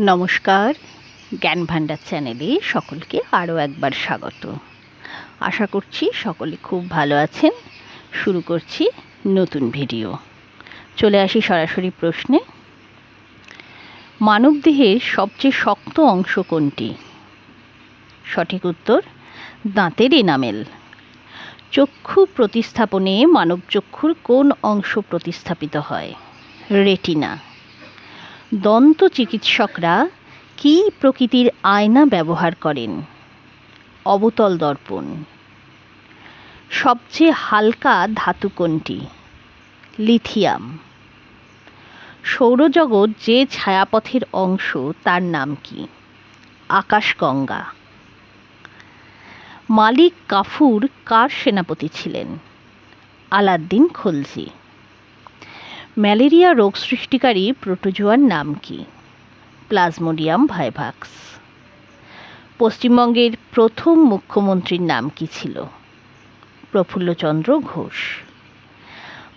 নমস্কার, জ্ঞান ভাণ্ডার চ্যানেলে সকলকে আরও একবার স্বাগত। আশা করছি সকলে খুব ভালো আছেন। শুরু করছি নতুন ভিডিও। চলে আসি সরাসরি প্রশ্নে। মানবদেহের সবচেয়ে শক্ত অংশ কোনটি? সঠিক উত্তর দাঁতের এনামেল। চক্ষু প্রতিস্থাপনে মানবচক্ষুর কোন অংশ প্রতিস্থাপিত হয়? রেটিনা। দন্ত চিকিৎসকরা কী প্রকৃতির আয়না ব্যবহার করেন? অবতল দর্পণ। সবচেয়ে হালকা ধাতু কোনটি? লিথিয়াম। সৌরজগৎ যে ছায়াপথের অংশ তার নাম কি? আকাশগঙ্গা। মালিক কাফুর কার সেনাপতি ছিলেন? আলাউদ্দিন খলজি। ম্যালেরিয়া রোগ সৃষ্টিকারী প্রোটোজোয়ার নাম কি? প্লাজমোডিয়াম ভাইভাক্স। পশ্চিমবঙ্গের প্রথম মুখ্যমন্ত্রীর নাম কি ছিল? প্রফুল্লচন্দ্র ঘোষ।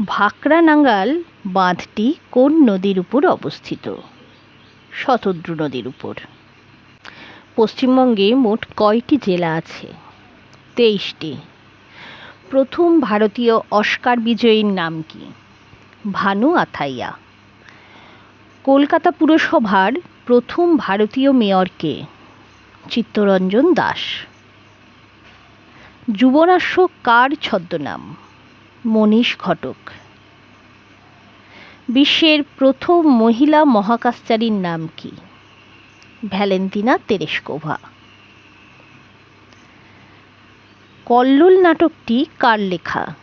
ভাকরানাঙ্গাল বাঁধটি কোন নদীর উপর অবস্থিত? শতদ্রু নদীর উপর। পশ্চিমবঙ্গে মোট কয়টি জেলা আছে? 23টি। প্রথম ভারতীয় অস্কার বিজয়ীর নাম কি? ভানু আথাইয়া। কলকাতা পুরসভার প্রথম ভারতীয় মেয়র কে? চিত্তরঞ্জন দাস। যুবরাশ্ব কার ছদ্মনাম? মনীষ ঘটক। বিশ্বের প্রথম মহিলা মহাকাশচারীর নাম কি? Valentina Tereshkova. কল্লোল নাটকটি কার লেখা?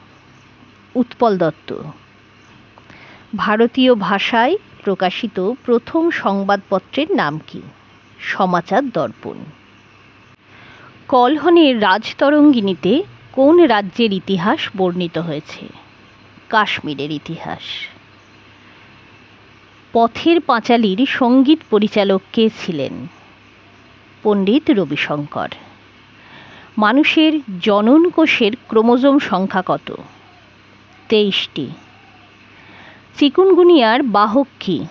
উৎপল দত্ত। ভারতীয় ভাষায় প্রকাশিত প্রথম সংবাদপত্রের নাম কি? সমাচার দর্পণ। কলহনের রাজতরঙ্গিনীতে কোন রাজ্যের ইতিহাস বর্ণিত হয়েছে? কাশ্মীরের ইতিহাস। পথের পাঁচালীর সঙ্গীত পরিচালক কে ছিলেন? পণ্ডিত রবিশঙ্কর। মানুষের জনন কোষের ক্রোমোজোম সংখ্যা কত? 23টি। চিকুনগুনিয়ার বাহক কি?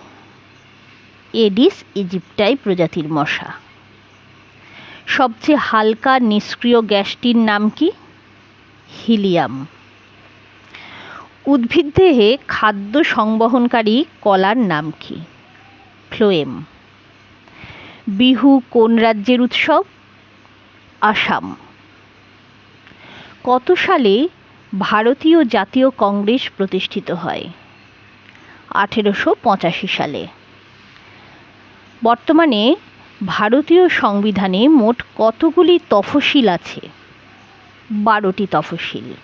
এডিস ইজিপ্টাই প্রজাতির মশা। সবচেয়ে হালকা নিষ্ক্রিয় গ্যাসটির নাম কি? হিলিয়াম। উদ্ভিদদেহে খাদ্য সংবহনকারী কলার নাম কি? ফ্লোয়েম। বিহু কোন রাজ্যের উৎসব? আসাম। কত সালে ভারতীয় জাতীয় কংগ্রেস প্রতিষ্ঠিত হয়? 1885 সালে। বর্তমানে ভারতীয় সংবিধানে মোট কতগুলি তফসিল আছে? 12টি তফসিল।